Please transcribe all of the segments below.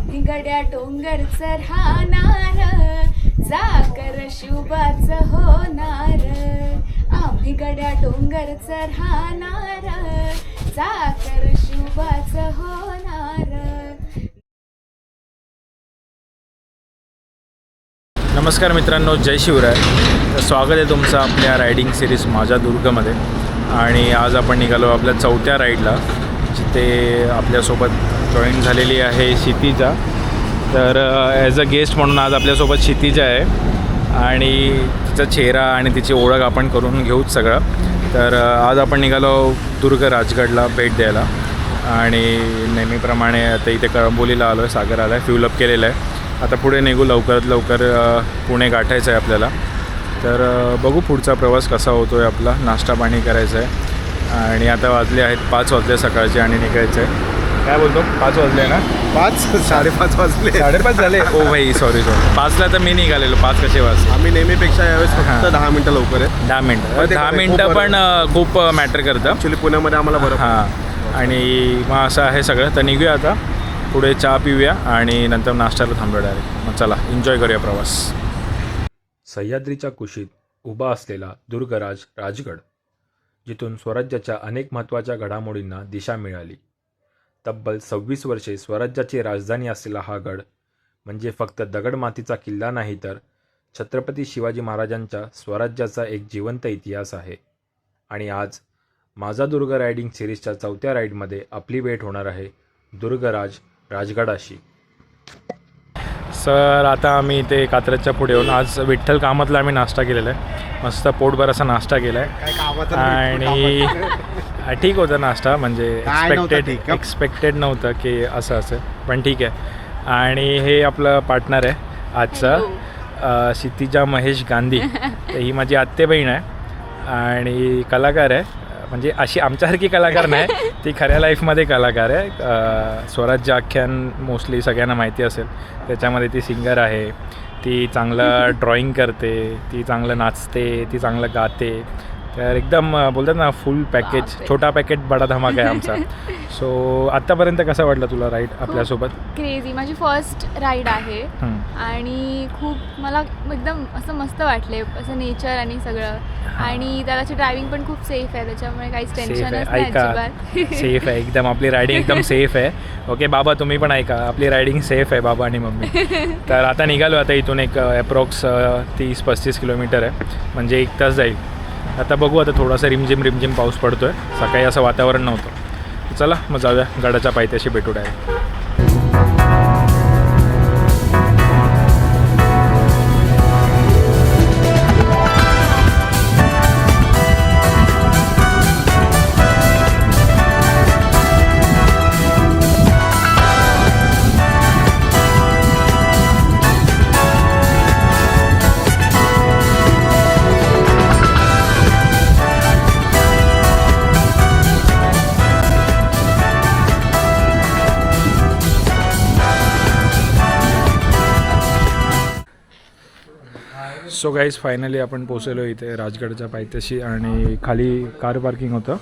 गड्या डोंगरच राहणार जाकर शुभाच होणार आम्ही गड्या डोंगरच राहणार जाकर शुभाच होणार. नमस्कार मित्रांनो, जय शिवराय. तर स्वागत आहे तुमचं आपल्या रायडिंग सिरीज माझ्या दुर्गमध्ये. आणि आज आपण निघालो आपल्या चौथ्या राईडला, जिथे आपल्यासोबत जॉईन झालेली आहे क्षितिजा. तर ॲज अ गेस्ट म्हणून आज आपल्यासोबत क्षितिजा आहे आणि तिचा चेहरा आणि तिची ओळख आपण करून घेऊच सगळं. तर आज आपण निघालो दुर्ग राजगडला भेट द्यायला आणि नेहमीप्रमाणे आता इथे कळंबोलीला आलो आहे, सागर आला आहे, फ्युलअप केलेलं आहे. आता पुढे निघू, लवकरात लवकर पुणे गाठायचं आहे आपल्याला. तर बघू पुढचा प्रवास कसा होतो आहे. आपला नाश्ता पाणी करायचं आहे आणि आता वाजले आहेत 5 वाजले सकाळचे आणि निघायचं आहे. काय बोलतो, 5 वाजले ना? 5:30 वाजले, 5:30 झाले. ओ भाई सॉरी 5ला तर मी निघालेलो. 5 कसे वाजले? आम्ही नेहमीपेक्षा यावेळेस फक्त 10 मिनटं लवकर आहे. 10 मिनटं 10 मिनटं पण खूप मॅटर करतं ॲक्च्युली पुण्यामध्ये आम्हाला बरं. हां, आणि मग असं आहे सगळं. तर निघूया आता, पुढे चहा पिऊया आणि नंतर नाश्त्याला थांबूया डायरेक्ट. मग चला एन्जॉय करूया प्रवास. सह्याद्रीच्या कुशीत उभा असलेला दुर्गराज राजगड, जिथून स्वराज्याच्या अनेक महत्त्वाच्या घडामोडींना दिशा मिळाली. तब्बल 26 वर्षे स्वराज्याची राजधानी असलेला हा गड म्हणजे फक्त दगडमातीचा किल्ला नाही, तर छत्रपती शिवाजी महाराजांच्या स्वराज्याचा एक जिवंत इतिहास आहे. आणि आज माझा दुर्ग रायडिंग सिरीजच्या 4थ्या राईडमध्ये आपली भेट होणार आहे दुर्गराज राजगडाशी. सर आता आम्ही इथे कात्रजच्या पुढे येऊन आज विठ्ठल कामतला आम्ही नाश्ता केलेला आहे. मस्त पोटभर असा नाश्ता केला आहे आणि ठीक होतं नाश्ता, म्हणजे एक्सपेक्टेड नव्हतं की असं असेल, पण ठीक आहे. आणि हे आपलं पार्टनर आहे आजचं, क्षितिजा महेश गांधी. तर ही माझी आत्ते बहीण आहे आणि कलाकार आहे. म्हणजे अशी आमच्यासारखी कलाकार नाही, ती खऱ्या लाईफमध्ये कलाकार आहे. स्वराज्य आख्यान मोस्टली सगळ्यांना माहिती असेल, त्याच्यामध्ये ती सिंगर आहे. ती चांगलं ड्रॉइंग करते, ती चांगलं नाचते, ती चांगलं गाते. तर एकदम बोलतात ना फुल पॅकेज, छोटा पॅकेट बडा धमाका आहे आमचा. सो आत्तापर्यंत कसं वाटलं तुला राईड आपल्यासोबत? क्रेझी, माझी फर्स्ट राईड आहे आणि खूप मला एकदम असं मस्त वाटले, असं नेचर आणि सगळं. आणि त्याची ड्रायव्हिंग पण खूप सेफ आहे, त्याच्यामुळे काहीच टेन्शनच नाही अजिबात. सेफ आहे एकदम, आपली रायडिंग एकदम सेफ आहे. ओके बाबा, तुम्ही पण ऐका, आपली रायडिंग सेफ आहे बाबा आणि मम्मी. तर आता निघालो, आता इथून एक अप्रॉक्स 30-35 किलोमीटर आहे, म्हणजे 1 तास जाईल. आता बघू, आता थोडासा रिमझिम पाऊस पडतो आहे. सकाळी असं वातावरण नव्हतं. चला मग जाऊया, गडाच्या पायथ्याशी भेटू डायरेक्ट. सो गाईज, फायनली आपण पोचलो इथे राजगडच्या पायथ्याशी आणि खाली कार पार्किंग होतं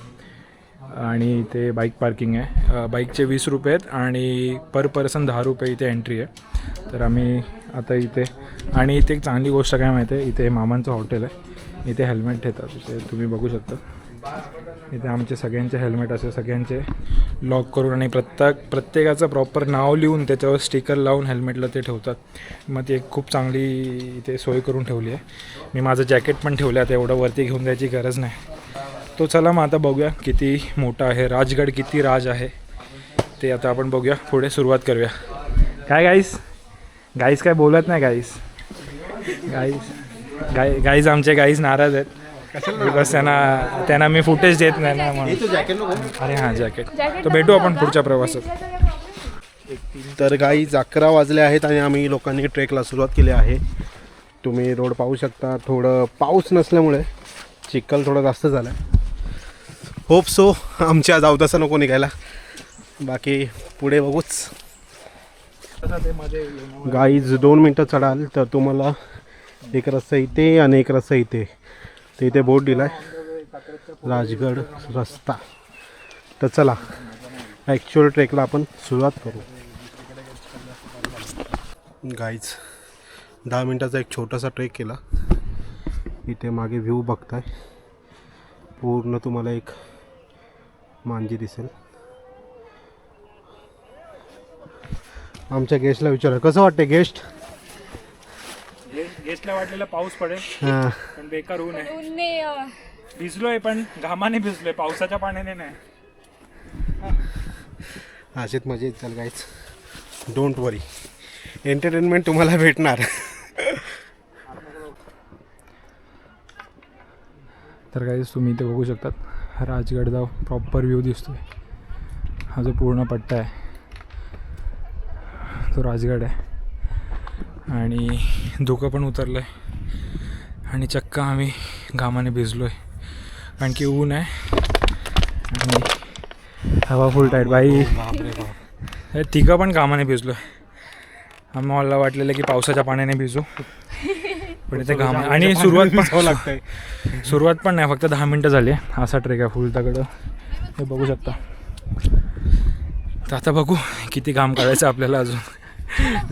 आणि इथे बाईक पार्किंग आहे. बाईकचे 20 रुपये आहेत आणि पर पर्सन 10 रुपये इथे एंट्री आहे. तर आम्ही आता इथे, आणि इथे एक चांगली गोष्ट काय माहिती आहे, इथे मामांचं हॉटेल आहे. इथे हेल्मेट ठेवतात, इथे तुम्ही बघू शकता. इथे आमचे सगळ्यांचे हेल्मेट असे सगळ्यांचे लॉक करून आणि प्रत्येकाचं प्रॉपर नाव लिहून त्याच्यावर स्टिकर लावून हेल्मेटला ते ठेवतात. मग ती एक खूप चांगली इथे सोय करून ठेवली आहे. मी माझं जॅकेट पण ठेवलं आहे, एवढं वरती घेऊन जायची गरज नाही. तो चला मग आता बघूया किती मोठा आहे राजगड, किती राज आहे ते आता आपण बघूया. पुढे सुरुवात करूया. काय गाईस काय बोलत नाही गाईज आमचे गाईज नाराज आहेत बिकॉज त्यांना मी फुटेज देत नाही ना म्हणून. अरे हां, जॅकेट. तर भेटू आपण पुढच्या प्रवासात. तर गाईज 11 वाजले आहेत आणि आम्ही लोकांनी ट्रेकला सुरुवात केली आहे. तुम्ही रोड पाहू शकता. थोडं पाऊस नसल्यामुळे चिखल थोडं जास्त झालं आहे. होप सो आमच्या जाऊ तसं नको निघायला, बाकी पुढे बघूच. गाईज 2 मिनटं चढाल तर तुम्हाला एक रस्ता इथे आणि एक रस्ता इथे, तर इथे बोर्ड दिला आहे राजगड रस्ता. तर चला ॲक्च्युअल ट्रेकला आपण सुरुवात करू. गाईज 10 मिनटाचा एक छोटासा ट्रेक केला. इथे मागे व्ह्यू बघताय, पूर्ण तुम्हाला एक मांजी दिसेल. आमच्या गेस्टला विचारा कसं वाटतंय गेस्ट. गेस्टला वाटलेला पाऊस पडेल हां पण बेकार ऊन आहे. उन्ने भिजलोय पण घामाने भिजलोय, पावसाच्या पाण्याने नाही. अशीच मजा येईल गाईज. डोंट वरी, एंटरटेनमेंट तुम्हाला भेटणार. तर गाईज तुम्ही इथे बघू शकतात राजगडचा प्रॉपर व्ह्यू दिसतोय. हा जो पूर्ण पट्टा आहे तो राजगड आहे आणि धुकं पण उतरलं आहे आणि चक्क आम्ही घामाने भिजलो आहे कारण की ऊन आहे आणि हवा फुल टाईट. बाई हे तिघं पण घामाने भिजलो आहे. आम्हाला वाटलेलं की पावसाच्या पाण्याने भिजू पण इथे घाम आणि सुरुवात पण नाही, फक्त 10 मिनटं झाली. असा ट्रेक आहे फुल दगड हे बघू शकता. तर आता बघू किती घाम काढायचं आपल्याला अजून.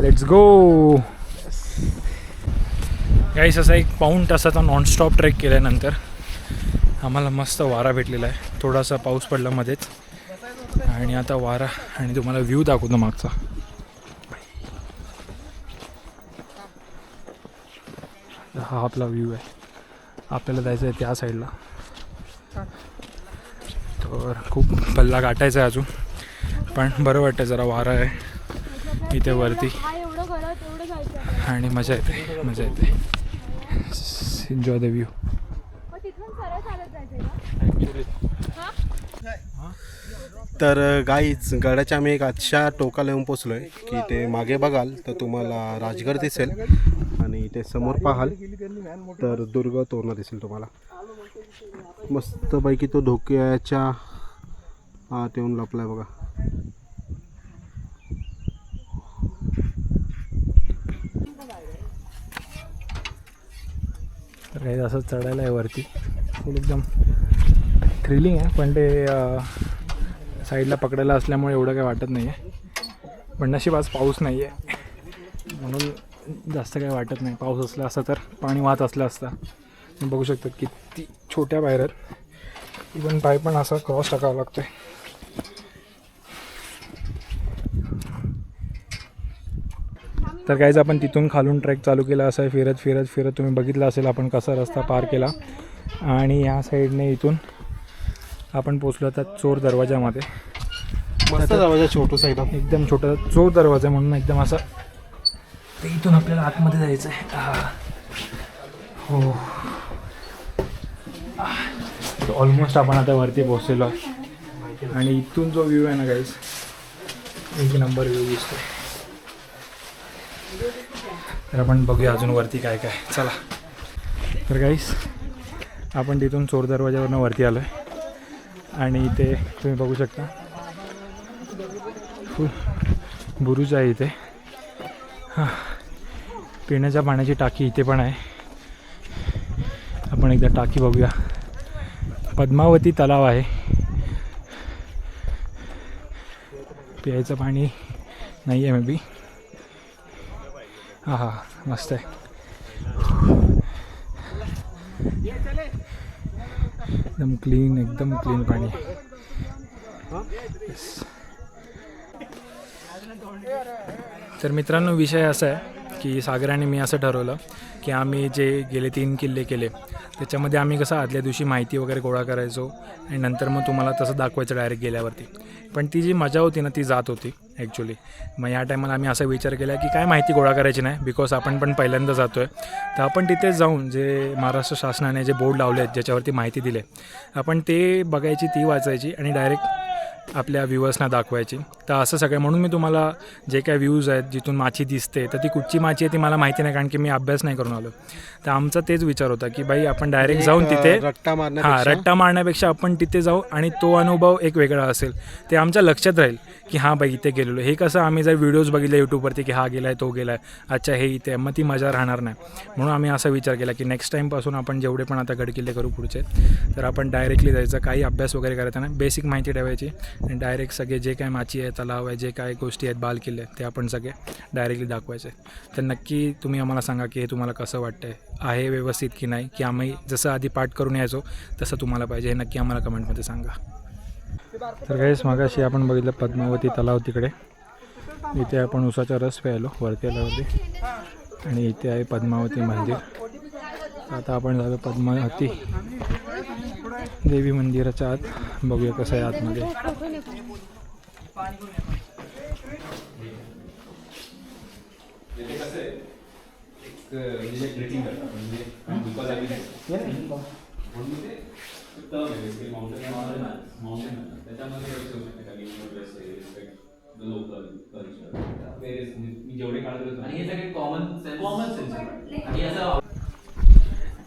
लेट्स गो गाईस. असा एक पाऊण तासाचा नॉनस्टॉप ट्रेक केल्यानंतर आम्हाला मस्त वारा भेटलेला आहे. थोडासा पाऊस पडला मध्येच आणि आता वारा आणि तुम्हाला व्ह्यू दाखवतो मागचा. हा आपला व्ह्यू आहे. आपल्याला जायचं आहे त्या साईडला, तर खूप पल्ला गाठायचा आहे अजून पण बरं वाटतं. जरा वारा आहे इथे वरती आणि मजा येते, मजा येते. Enjoy the view. तर गाईज गडाच्या आम्ही एक अशा टोकाला येऊन पोचलो आहे की ते मागे बघाल तर तुम्हाला राजगड दिसेल आणि ते समोर पाहाल तर दुर्ग तोरणा दिसेल तुम्हाला. मस्तपैकी तो धोक्याच्या आत येऊन लपलाय बघा. तर काही असं चढायला आहे वरती, फुल एकदम थ्रिलिंग आहे पण ते साईडला पकडायला असल्यामुळे एवढं काही वाटत नाही आहे. पण नशीब आज पाऊस नाही आहे म्हणून जास्त काही वाटत नाही. पाऊस असला असता तर पाणी वाहत असलं असता. तुम्ही बघू शकता किती छोट्या पायऱ्या आहेत. इवन पाय पण असा क्रॉस टाकावा लागतो आहे. तर काहीच आपण तिथून खालून ट्रेक चालू केला. असं फिरत फिरत फिरत तुम्ही बघितलं असेल आपण कसा रस्ता पार केला आणि ह्या साईडने इथून आपण पोचलो तर चोर दरवाजामध्ये. मस्त दरवाजा छोटूसा एकदम छोटा चोर दरवाजा म्हणून एकदम असा. तर इथून आपल्याला आतमध्ये जायचं आहे. हो ऑलमोस्ट आपण आता वरती पोचलेलो आहे आणि इथून जो व्ह्यू आहे ना गाईज, एक नंबर व्ह्यू दिसतो. तर आपण बघूया अजून वरती काय काय. चला. तर गाईज आपण तिथून चोर दरवाजावरनं वरती आलो आहे आणि इथे तुम्ही बघू शकता फुल बुरुज आहे इथे. हां पिण्याच्या पाण्याची टाकी इथे पण आहे. आपण एकदा टाकी बघूया. पद्मावती तलाव आहे. प्यायचं पाणी नाही आहे मे बी. हां हां मस्त आहे. एकदम क्लीन पाणी. तर मित्रांनो विषय असा आहे की सागर आणि मी असं ठरवलं की आम्ही जे गेले 3 किल्ले केले त्याच्यामध्ये आम्ही कसं आदल्या दिवशी माहिती वगैरे गोळा करायचो आणि नंतर मग तुम्हाला तसं दाखवायचं डायरेक्ट गेल्यावरती. पण ती जी मजा होती ना ती जात होती ॲक्च्युली. मग या टायमाला आम्ही असा विचार केला की काय माहिती गोळा करायची नाही, बिकॉज आपण पण पहिल्यांदा जातो आहे. तर आपण तिथे जाऊन जे महाराष्ट्र शासनाने जे बोर्ड लावले आहेत ज्याच्यावरती माहिती दिली आहे आपण ते बघायची, ती वाचायची आणि डायरेक्ट आपल्या व्ह्यूअर्सना दाखवायची. तर असं सगळं म्हणून मी तुम्हाला जे काय व्ह्यूज आहेत जिथून माची दिसते तर ती कुठची माची आहे ती मला माहिती नाही कारण की मी अभ्यास नाही करून आलो. तर आमचा तेच विचार होता की बाई आपण डायरेक्ट जाऊन तिथे रट्टा मारण्यापेक्षा आपण तिथे जाऊ आणि तो अनुभव एक वेगळा असेल. ते आमच्या लक्षात राहील की हां बाई इथे गेलेलो. हे कसं आम्ही जर व्हिडिओज बघितले यूट्यूबवरती की हा गेला आहे तो गेला आहे अच्छा हे इथे, मग ती मजा राहणार नाही. म्हणून आम्ही असा विचार केला की नेक्स्ट टाईमपासून आपण जेवढे पण आता गडकिल्ले करू पुढचे तर आपण डायरेक्टली जायचं. काही अभ्यास वगैरे करायचा नाही, बेसिक माहिती ठेवायची आणि डायरेक्ट सगळे जे काय माची आहे, तलाव आहे, जे काय गोष्टी आहेत, बाल किल्ले ते आपण सगळे डायरेक्टली दाखवायचे. तर नक्की तुम्ही आम्हाला सांगा की हे तुम्हाला कसं वाटतं आहे व्यवस्थित की नाही, की आम्ही जसं आधी पाठ करून यायचो तसं तुम्हाला पाहिजे, हे नक्की आम्हाला कमेंटमध्ये सांगा. तर काहीच मागाशी आपण बघितलं पद्मावती तलाव तिकडे, इथे आपण उसाचा रस प्यायलो वरती आल्यावरती, आणि इथे आहे पद्मावती मंदिर. आता आपण झालो पद्मावती देवी मंदिराच्या आत, बघूया कसं आहे आतमध्ये.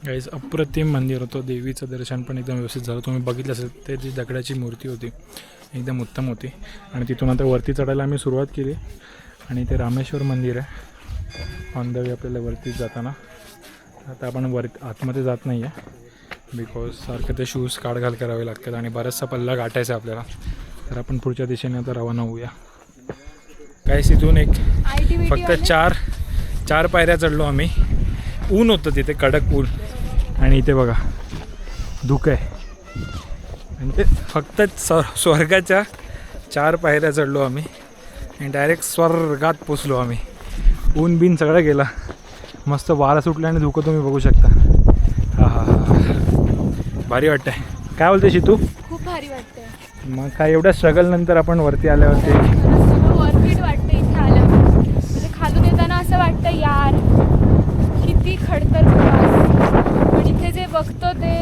गाईज अप्रतिम मंदिर होतं, देवीचं दर्शन पण एकदम व्यवस्थित झालं. तुम्ही बघितलं असेल ते जी दगडाची मूर्ती होती एकदम उत्तम होती. आणि तिथून आता वरती चढायला आम्ही सुरुवात केली, आणि ते रामेश्वर मंदिर आहे ऑन द वे आपल्याला वरती जाताना. आता आपण आतमध्ये जात नाही आहे बिकॉज सारखं ते शूज काढघाल करावे लागतात आणि बराचसा पल्ला गाठायचा आहे आपल्याला. तर आपण पुढच्या दिशेने आता रवाना होऊया. काहीच इथून एक फक्त चार पायऱ्या चढलो आम्ही. ऊन होतं तिथे, कडक ऊन, आणि इथे बघा धुकं आहे, आणि ते फक्त स्वर्गाच्या 4 पायऱ्या चढलो आम्ही आणि डायरेक्ट स्वर्गात पोचलो आम्ही. ऊन बिन सगळं गेला, मस्त वारा सुटला आणि धुकं तुम्ही बघू शकता. हा, भारी वाटतंय. काय बोलते शितू? खूप भारी वाटतंय. मग काय एवढ्या स्ट्रगल नंतर आपण वरती आल्यावरती वरतीच वाटतं इथे आल्यावर. म्हणजे खालून येताना असं वाटतं यार किती खडतर प्रवास, पण इथे जे बघतो ते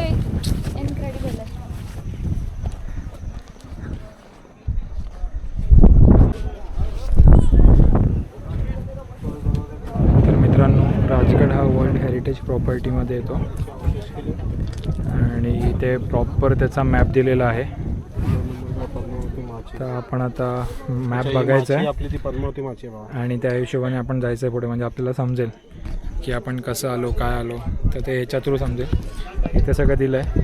इनक्रेडिबल आहे. तर मित्रांनो, राजगड हा वर्ल्ड हेरिटेज प्रॉपर्टीमध्ये येतो आणि इथे प्रॉपर त्याचा मॅप दिलेला आहे. तर आपण आता मॅप बघायचा आहे आपली ती पद्मावती माची आहे बाबा, आणि त्या हिशोबाने आपण जायचं आहे पुढे, म्हणजे आपल्याला समजेल की आपण कसं आलो, काय आलो, तर ते ह्याच्या थ्रू समजेल. इथे सगळं दिलं आहे,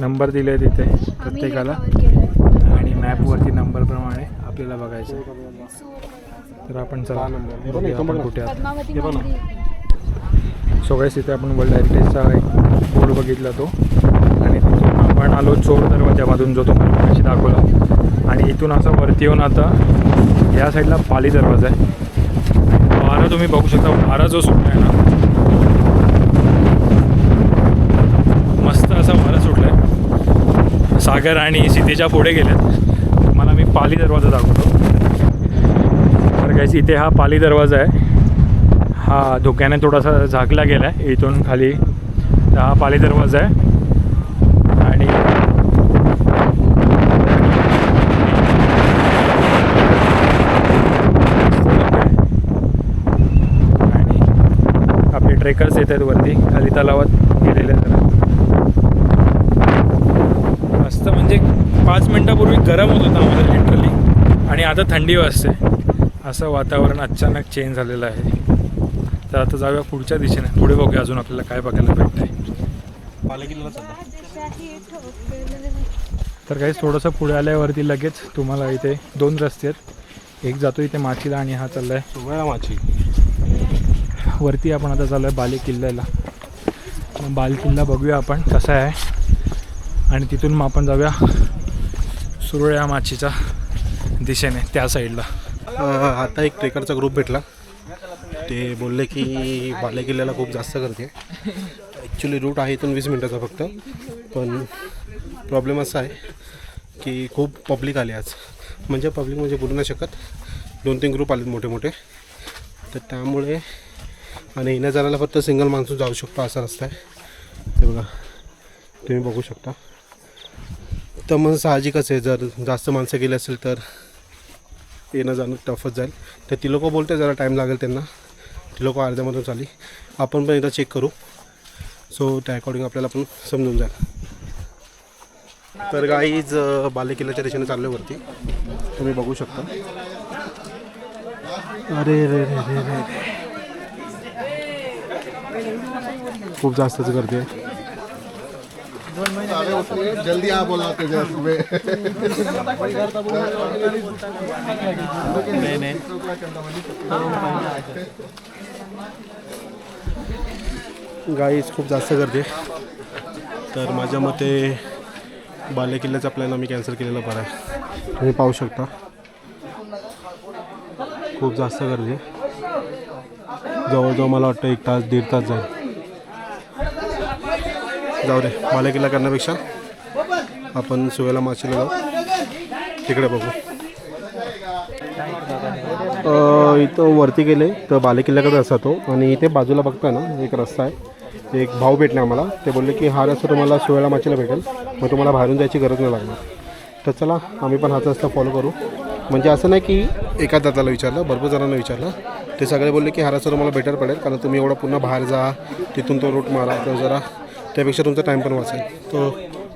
नंबर दिले आहेत इथे प्रत्येकाला, आणि मॅपवरती नंबरप्रमाणे आपल्याला बघायचं आहे. तर आपण चला आपण कुठे आहोत. पद्मावती मंदिर. सो गाईस, इथे आपण वर्ल्ड हेरिटेजचा एक बोर्ड बघितला तो, आणि तिथून आपण आलो चोर दरवाजामधून, जो तुम्हाला मगाशी दाखवला, आणि इथून असं वरती येऊन आता या साईडला पाली दरवाजा आहे. वारा तुम्ही बघू शकता, वारा जो सुटला आहे ना, मस्त असा वारा सुटला आहे. सागर आणि सीतेच्या पुढे गेलेत. मला मी पाली दरवाजा दाखवतो. तर गाईस, इथे हा पाली दरवाजा आहे. हा धोक्याने थोडासा झाकला गेला आहे इथून खाली. हा पाली दरवाजा आहे, आणि आपले ट्रेकर्स येत आहेत वरती, खाली तलावात गेलेले जरा. मस्त, म्हणजे 5 मिनटापूर्वी गरम होत होतं आम्हाला लिटरली, आणि आता थंडी वाजते. असं वातावरण अचानक चेंज झालेलं आहे. तर आता जाऊया पुढच्या दिशेने, पुढे बघूया अजून आपल्याला काय बघायला भेटतं आहे. तर काहीच थोडंसं पुढे आल्यावरती लगेच तुम्हाला इथे 2 रस्ते आहेत. एक जातो इथे माचीला, आणि हा चालला आहे सोहळा माची. वरती आपण आता चाललो आहे बाले किल्ल्याला. बाल किल्ला बघूया आपण कसा आहे, आणि तिथून मग आपण जाऊया सुरळ्या माचीच्या दिशेने, त्या साईडला. आता एक ट्रेकरचा ग्रुप भेटला. ते बोलले की बाले किल्ल्याला खूप जास्त गर्दी आहे. ॲक्च्युली रूट आहे इथून 20 मिनटाचा फक्त, पण प्रॉब्लेम असा आहे की खूप पब्लिक आली आज. म्हणजे पब्लिक म्हणजे बोलू नाही शकत, 2-3 ग्रुप आलेत मोठे मोठे. तर त्यामुळे, आणि येण्या जाण्याला फक्त सिंगल माणूस जाऊ शकतो असा रस्ता आहे. ते बघा, तुम्ही बघू शकता. तर मग साहजिकच आहे, जर जास्त माणसं गेली असेल तर येणं जाणं टफच जाईल. तर ती लोकं बोलते जरा टाईम लागेल त्यांना, ती लोकं अर्ध्यामधून चाली. आपण पण एकदा चेक करू, सो त्या अकॉर्डिंग आपल्याला पण समजून जाईल. तर गाईज बाले किल्ल्याच्या दिशेने चाललो वरती, तुम्ही बघू शकता. अरे रे रे रे रे, खूप जास्तच गर्दी आहे. जल्दी आ बोला तुझे सुबह गाईज खूप जास्त गर्दी आहे. तर माझ्या मते बालेकिल्ल्याचा प्लॅन आम्ही कॅन्सल केलेला बरं आहे. तुम्ही पाहू शकता खूप जास्त गर्दी आहे. जवळजवळ मला वाटतं 1 तास 1.5 तास जाईल. जाऊ दे, बालेकिल्ला करण्यापेक्षा आपण सुवेला माचीला जाऊ, तिकडे बघू. इथं वरती गेले तर बालेकिल्ल्याकडे रस्ता तो, आणि इथे बाजूला बघता ना एक रस्ता आहे. एक भाऊ भेटले आम्हाला, ते बोलले की हा रस्ता तुम्हाला सुवेला माचीला भेटेल, मग तुम्हाला बाहेरून जायची गरज नाही लागणार. तर चला आम्ही पण हाच रस्ता फॉलो करू. म्हणजे असं नाही की एका दादाला विचारलं, भरपूर जणांना विचारलं, ते सगळे बोलले की हा रस्ता तुम्हाला बेटर पडेल, कारण तुम्ही एवढं पुन्हा बाहेर जा, तिथून तो रूट मारा, तर जरा त्यापेक्षा तुमचा टाईम पण वाचेल. तो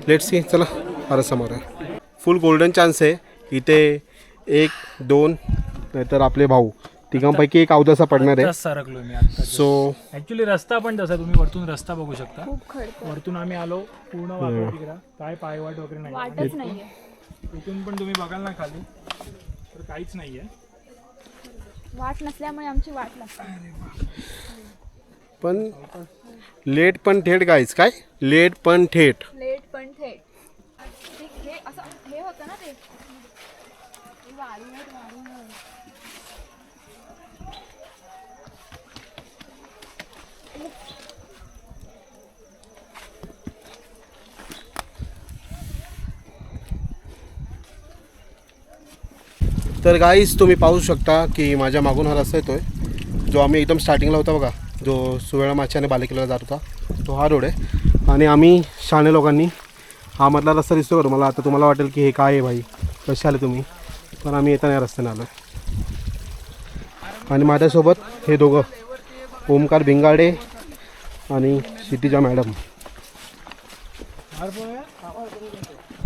लेट्स सी, चला हा रस्ता मारूया. फुल गोल्डन चान्स आहे इथे. 1 2 तर आपले भाऊ तिघांपैकी एक अवदासा पडणार आहे. सरकलो मी आता. सो ऍक्च्युली रस्ता पण तसा, तुम्ही वरतून रस्ता बघू शकता. खूप खडतर, वरतून आम्ही आलो पूर्ण वाकडं तिकडं, काय पायवाट वगैरे नाही. वाटच नाहीये. इथून पण तुम्ही बघाल ना खाली तर काहीच नाहीये. वाट नसल्यामुळे आमची वाट लागते. पण लेट पण थेट गाईज, काय लेट पण थेट. लेट पण थेट. हे असं हे होतं ना ते वारीवर. तर गाईज तुम्ही पाहू शकता की माझ्या मागून हा रस्ता येतोय, जो आम्ही एकदम स्टार्टिंगला होता बघा, जो सुवेळा माची आणि बालेकिल्ल्याला जात होता, तो हा रोड आहे. आणि आम्ही शाणे लोकांनी हा मधला रस्ता दिसतो बरं. मला आता तुम्हाला वाटेल की हे काय आहे भाई, कसे आले तुम्ही, पण आम्ही येताना या रस्त्याने आलो. आणि माझ्यासोबत हे दोघं, ओमकार भिंगाडे आणि क्षितिजा मॅडम.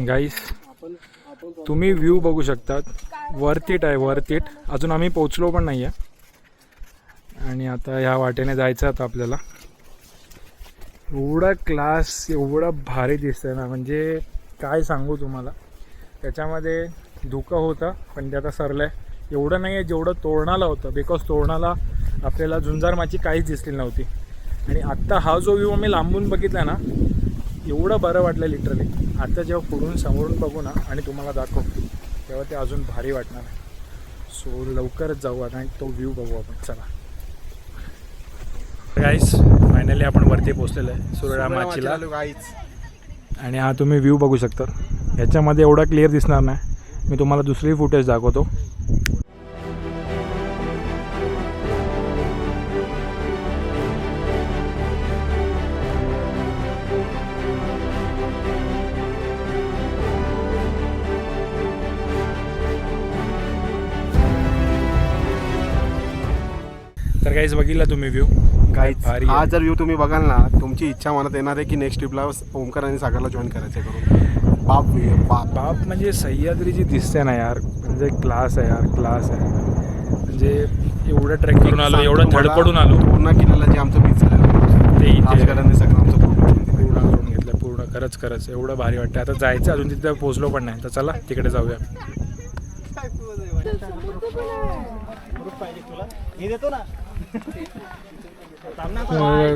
गाईस तुम्ही व्ह्यू बघू शकतात, वर्थ इट आहे, वर्थ इट. अजून आम्ही पोचलो पण नाही आहे, आणि आता ह्या वाटेने जायचं आता आपल्याला. एवढा क्लास, एवढा भारी दिसतंय ना, म्हणजे काय सांगू तुम्हाला. त्याच्यामध्ये धुकं होतं पण ते आता सरलं आहे. एवढं नाही आहे जेवढं तोरणाला होतं, बिकॉज तोरणाला आपल्याला झुंजार माची काहीच दिसली नव्हती. आणि आत्ता हा जो व्ह्यू आम्ही लांबून बघितला ना, एवढं बरं वाटलं लिटरली. आता जेव्हा पुढून समोरून बघू ना आणि तुम्हाला दाखवतो, तेव्हा ते अजून भारी वाटणार आहे. सो लवकरच जाऊ आता आणि तो व्ह्यू बघू आपण. चला गाईस, फायनली आपण वरती पोचलेलो आहे सुवेळा माचीला. आणि हा तुम्ही व्ह्यू बघू शकता. ह्याच्यामध्ये एवढा क्लिअर दिसणार नाही, मी तुम्हाला दुसरी फुटेज दाखवतो. तर काहीच बघितला तुम्ही व्ह्यू, गाईज भारी हा आहे. जर व्ह्यू तुम्ही बघाल ना, तुमची इच्छा मनात येणार आहे की नेक्स्ट ट्रिपला ओमकार आणि सागरला जॉईन करायचं करून. बाप बाप बाप, म्हणजे सह्याद्री जी दिसते ना यार, म्हणजे क्लास आहे यार, क्लास आहे. म्हणजे एवढं ट्रेक करून आलो, एवढं धडपडून आलो. पूर्ण किल्ल्याला जे आमचं बीच झालेलं ते इथे राजगडाने सगळं आमचं पूर्ण करून घेतलं, पूर्ण. खरंच एवढं भारी वाटतं. आता जायचं, अजून तिथे पोहोचलो पण नाही, तर चला तिकडे जाऊया.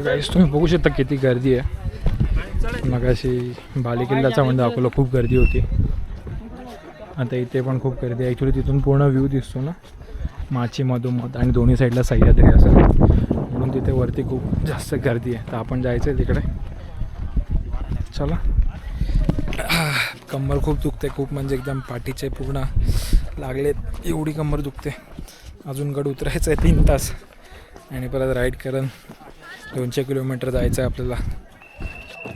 गाईस तुम्ही बघू शकता किती गर्दी आहे. मगाशी बालेकिल्ल्याचा म्हणजे दाखवलं, खूप गर्दी होती. आता इथे पण खूप गर्दी आहे. ॲक्च्युली तिथून पूर्ण व्ह्यू दिसतो ना माची मधोमध, आणि दोन्ही साईडला सह्याद्री असं, म्हणून तिथे वरती खूप जास्त गर्दी आहे. तर आपण जायचं आहे तिकडे. चला. कंबर खूप दुखते, खूप म्हणजे एकदम पाठीचे पूर्ण लागलेत, एवढी कंबर दुखते. अजून गड उतरायचं आहे 3 तास, आणि परत राईड करून 200 किलोमीटर जायचं आहे आपल्याला.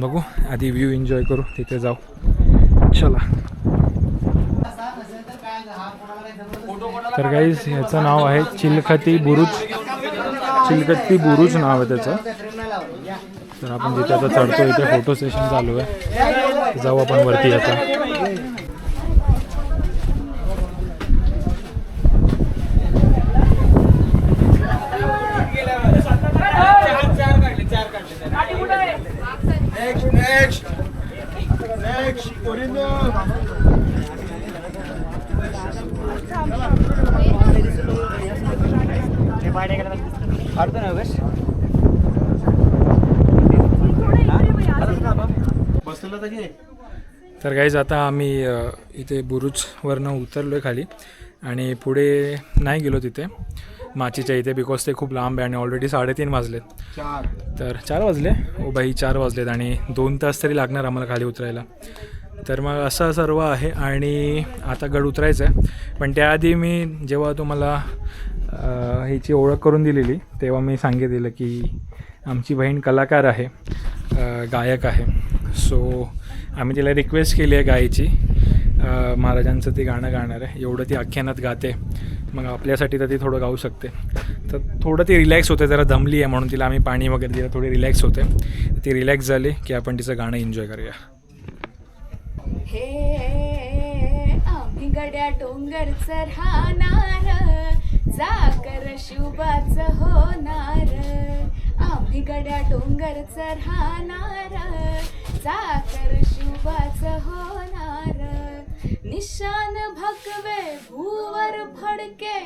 बघू, आधी व्ह्यू एन्जॉय करू, तिथे जाऊ. चला. तर गाईस ह्याचं नाव आहे चिलखती बुरुज. चिलखती बुरुज नाव आहे त्याचं. तर आपण जिथे आता चढतो, इथे फोटो सेशन चालू आहे. जाऊ आपण वरती आता. तर गाईज आता आम्ही इथे बुरुजवरनं उतरलो आहे खाली आणि पुढे नाही गेलो तिथे माचीच्या इथे बिकॉज ते खूप लांब आहे आणि ऑलरेडी 3:30 वाजलेत. तर 4 वाजले ओ बाई 4 वाजलेत आणि 2 तास तरी लागणार आम्हाला खाली उतरायला. तर मग असं सर्व आहे आणि आता गड उतरायचं आहे. पण त्याआधी मी जेव्हा तुम्हाला ह्याची ओळख करून दिलेली तेव्हा मी सांगितलेलं की आमची बहीण कलाकार आहे, गायक आहे. सो आम्ही तिला रिक्वेस्ट केली आहे गायची, महाराजांचं ती गाणं गाणार आहे. एवढं ती आख्यानात गाते, मग आपल्यासाठी तर ती थोडं गाऊ शकते. तर थोडं ती रिलॅक्स होते, जरा दमली आहे म्हणून तिला आम्ही पाणी वगैरे दिलं, थोडी रिलॅक्स होते. ती रिलॅक्स झाली की आपण तिचं गाणं एन्जॉय करूया. हे आम्ही गड्या डोंगरचं राहणार, जाकर शुभाचं होणार. आम्ही गड्या डोंगरचं राहणार, जाकर शुभाचं होणार. निशान भगवे भूवर फडके,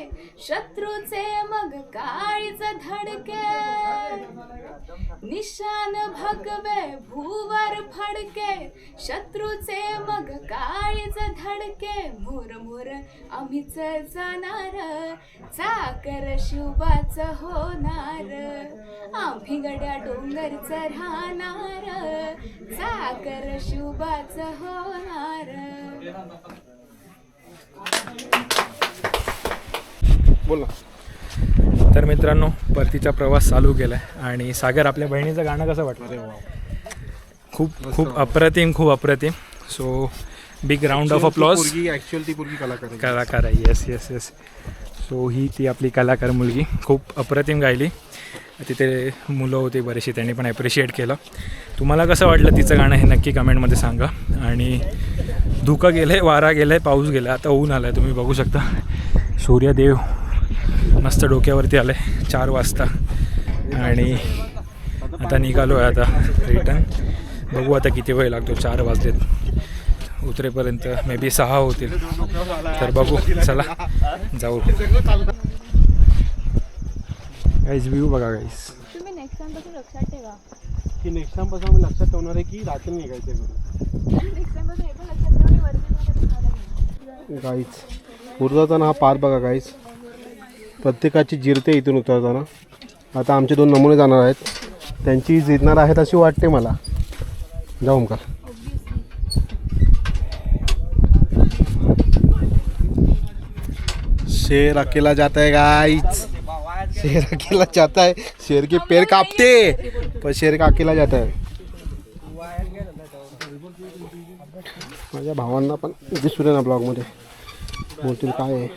शत्रूचे मग काळीच धडके. निशान भगवे भूवर फडके, शत्रूचे मग काळीच धडके. मोर मोर आम्हीच जाणार, चाकर शुभाचं होणार. आम्ही गड्या डोंगरचं राहणार, चाकर शुभाचं होणार. बोला. तर मित्रांनो परतीचा प्रवास चालू केला आहे आणि सागर आपल्या बहिणीचं गाणं कसं वाटलं? खूप खूप अप्रतिम, खूप अप्रतिम. So big round of applause. Actually ती पोरगी कलाकार आहे. Yes yes yes. सो ही ती आपली कलाकार मुलगी खूप अप्रतिम गायली. तिथे मुलं होती बरीचशी, त्यांनी पण ॲप्रिशिएट केलं. तुम्हाला कसं वाटलं तिचं गाणं हे नक्की कमेंटमध्ये सांगा. आणि धुकं गेलं आहे, वारा गेला आहे, पाऊस गेला आहे, आता ऊन आलं आहे. तुम्ही बघू शकता सूर्यदेव मस्त डोक्यावरती आलं आहे 4 वाजता आणि आता निघालो आहे आता रिटर्न. बघू आता किती वेळ लागतो. 4 वाजलेत उतरेपर्यंत, मे बी 6 होतील. तर बघू, चला जाऊ. गाईज व्ह्यू बघा गाईज. तुम्ही नेक्स्ट टाइम पासून लक्षात ठेवा की नेक्स्ट टाइम पासून आम्ही लक्षात ठेवणार आहे की रात्री निघायचं आहे. नेक्स्ट टाइम पासून हे पण लक्षात ठेवा वरती. गाईज उतरताना हा पार बघा गाईज, प्रत्येकाची जिरते इथून उतरताना. आता आमचे 2 नमुने जाणार आहेत, त्यांची जिरणार आहेत अशी वाटते मला. जाऊ ओमकार. शेर अकेला जाता है गाइस, शेर अकेला जाता है. शेर के पैर कापते पर शेर का अकेला जाता है. माझ्या भावांना पण दिसू ना ब्लॉगमध्ये, बोलतील काय आहे.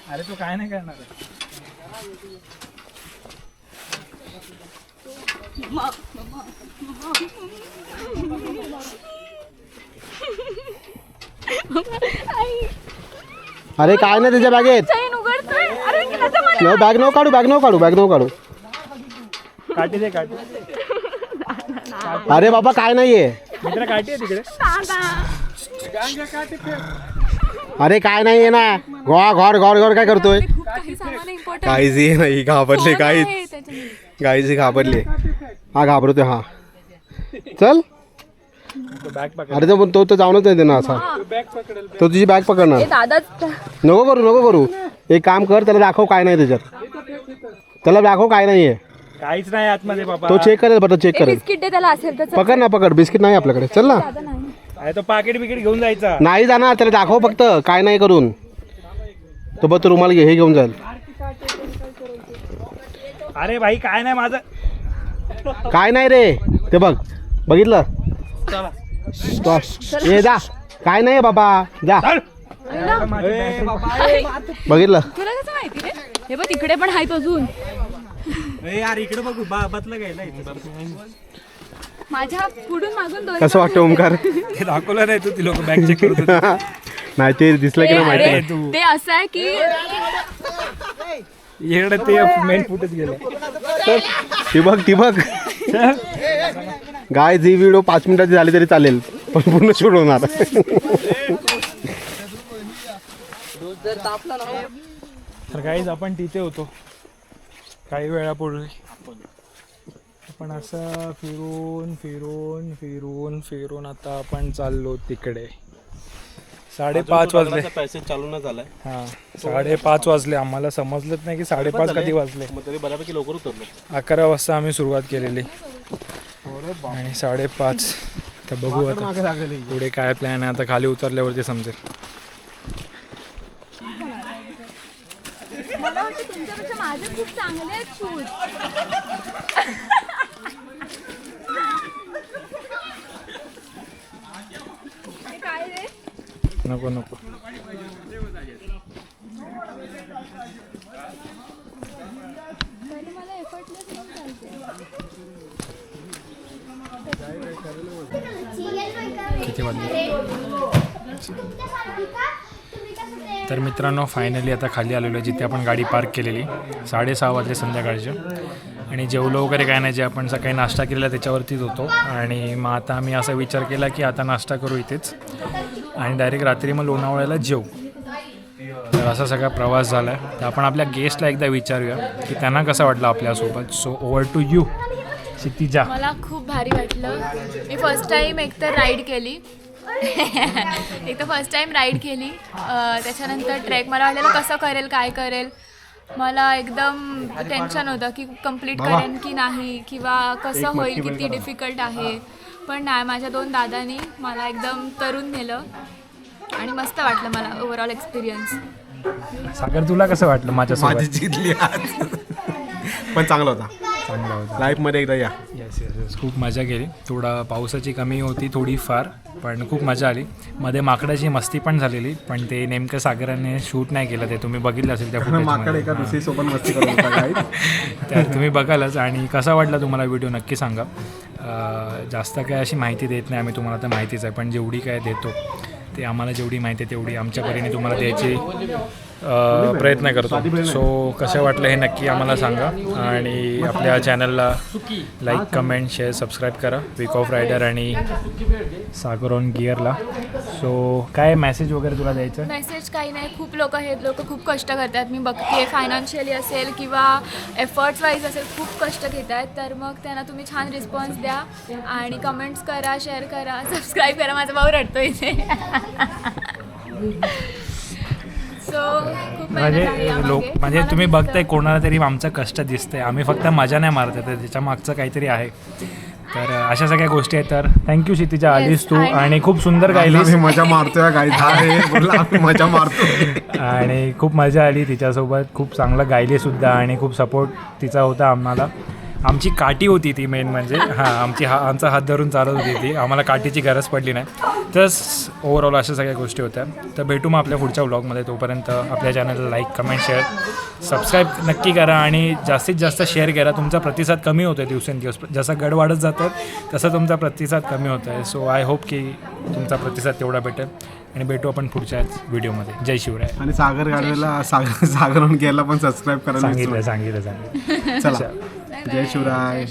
अरे तू काय नाही करणार. अरे काय नाही त्याच्या बॅगेत. बॅग नको काढू, बॅग नको काढू, बॅग नको काढू. काठी दे काठी. अरे बाबा काय नाहीये मित्र, काठी आहे तिकडे. अरे काय नाहीये ना. घोर घोर घोर काय करतोय. काही सामान इम्पॉर्टंट काहीच नाही, घाबरले काहीच. काहीच घाबरले. हा घाबरतोय. हा चल. बॅग पकड. अरे तो तर जाऊनच नाही ना असा. तो तुझी बॅग पकडणार. नको करू, नको करू. एक काम कर, त्याला दाखव काय नाही त्याच्यात. त्याला दाखव काय नाहीये. काहीच नाही आतमध्ये बाबा. तो चेक करेल, बटर चेक करेल. बिस्किट दे त्याला असेल तर. पकड ना, पकड. बिस्किट नाही आपल्याकडे. चल ना. अरे तो पाकिट बिकिट घेऊन जायचा. नाही जाणार, त्याला दाखव फक्त काय नाही करून. तो बघ, तो रुमाल घे, हे घेऊन जाईल. अरे भाई काय नाही माझं. काय नाही रे, ते बघ. बघितलं. ये जा. काय नाही बाबा, जा. बघितलं. तुला कसं माहिती रे? हे बघ तिकडे पण आहेत अजून. यार इकडे बघू बातला गेला. माझ्या पुढून मागून 2. कसं वाटतं ओमकार? ते दाखवलं नाही तू, ती लोक बॅग चेक करत होती. नाही ते दिसलं की नाही माहिती अरे नाही. तू ते असं आहे की इकडे ते मेन फुटच गेलं. ती बघ गाय जी व्हिडिओ 5 मिनिटाची झाली तरी चालेल पण पूर्ण शूट होणार. तर काहीच आपण तिथे होतो काही वेळापूर्वी. आपण असं फिरून फिरून फिरून फिरून आता आपण चाललो तिकडे. 5:30 वाजले. पॅसेज चालू न झालाय. हां 5:30 वाजले. आम्हाला समजलंच नाही की 5:30 कधी वाजले. मग तरी बऱ्यापैकी लवकर उतरलो. 11 वाजता आम्ही सुरुवात केलेली आणि 5:30. तर बघू आता पुढे काय प्लॅन आहे. आता खाली उतरल्यावरती समजेल. मला वाटतं तुमच्यापेक्षा माझे खूप चांगले आहेत शूज. काय रे नको नको. मला एफर्टलेस किती वाजले. तर मित्रांनो फायनली आता खाली आलेलो आहे जिथे आपण गाडी पार्क केलेली. 6:30 वाजले संध्याकाळचे आणि जेवलो वगैरे काय नाही. जे आपण सकाळी नाश्ता केलेला त्याच्यावरतीच होतो आणि मग आता आम्ही असा विचार केला की आता नाश्ता करू इथेच आणि डायरेक्ट रात्री मग लोणावळ्याला जेवू. तर असा सगळा प्रवास झाला आहे. तर आपण आपल्या गेस्टला एकदा विचारूया की त्यांना कसं वाटलं आपल्यासोबत. So over to you Kshitija. मला खूप भारी वाटलं. मी फर्स्ट टाईम एकतर राईड केली. फर्स्ट टाईम राईड केली. त्याच्यानंतर ट्रेक मला वाटलेलं कसं करेल काय करेल. मला एकदम टेन्शन होतं की कंप्लीट करेन की नाही किंवा कसं होईल किती डिफिकल्ट आहे. पण नाही माझ्या 2 दादांनी मला एकदम तरुण नेलं आणि मस्त वाटलं मला ओव्हरऑल एक्सपिरियन्स. सागर तुला कसं वाटलं माझ्यासोबत. माझी जिंकली पण चांगला होता. चांगला होता. लाईफमध्ये एकदा या. Yes yes yes. खूप मजा केली. थोडा पावसाची कमी होती थोडीफार पण खूप मजा आली. मध्ये माकडाची मस्ती पण झालेली पण ते नेमकं सागराने शूट नाही केलं. ते तुम्ही बघितलं असेल त्या माकड एका दुसरी सोबत मस्ती करत होता. तर तुम्ही बघालच. आणि कसा वाटला तुम्हाला व्हिडिओ नक्की सांगा. जास्त काय अशी माहिती देत नाही आम्ही तुम्हाला. तर माहितीच आहे पण जेवढी काय देतो ते आम्हाला जेवढी माहिती आहे तेवढी आमच्या परीने तुम्हाला द्यायची प्रयत्न करतो. सो कसं वाटलं हे नक्की आम्हाला सांगा आणि आपल्या चॅनलला लाईक कमेंट शेअर सबस्क्राईब करा. वीक ऑफ रायडर आणि सागर ऑन गिअरला. सो काय मेसेज वगैरे तुला द्यायचं. मेसेज काही नाही. खूप लोक खूप कष्ट करतात. मी बघते फायनान्शियली असेल किंवा एफर्ट्स वाईज असेल खूप कष्ट घेत आहेत. तर मग त्यांना तुम्ही छान रिस्पॉन्स द्या आणि कमेंट्स करा शेअर करा सबस्क्राईब करा. माझा भाऊ रडतो इथे. म्हणजे तुम्ही बघताय कोणाला तरी आमचं कष्ट दिसतंय. आम्ही फक्त मजा नाही मारत आहे तर त्याच्या मागचं काहीतरी आहे. तर अशा सगळ्या गोष्टी आहेत. तर थँक्यू क्षितिजा आलीस तू आणि खूप सुंदर गायलीस. मजा मारतोय गाडी मजा मारतो आणि खूप मजा आली तिच्यासोबत. खूप चांगलं गायली सुद्धा आणि खूप सपोर्ट तिचा होता आम्हाला. आमची काठी होती ती मेन म्हणजे. आमचा हात धरून चालत होती ती. आम्हाला काठीची गरज पडली नाही. तर ओव्हरऑल अशा सगळ्या गोष्टी होत्या. तर भेटू मग आपल्या पुढच्या व्लॉगमध्ये. तोपर्यंत आपल्या चॅनलला लाईक कमेंट शेअर सबस्क्राईब नक्की करा आणि जास्तीत जास्त शेअर करा. तुमचा प्रतिसाद कमी होतो आहे दिवसेंदिवस. जसा गड वाढत जातो तसा तुमचा प्रतिसाद कमी होत आहे. सो आय होप की तुमचा प्रतिसाद तेवढा भेटेल आणि भेटू आपण पुढच्याच व्हिडिओमध्ये. जय शिवराय. आणि सागर गाडवेला सागर गेला पण सबस्क्राईब करा. सांगितलं चला जय शिवराय.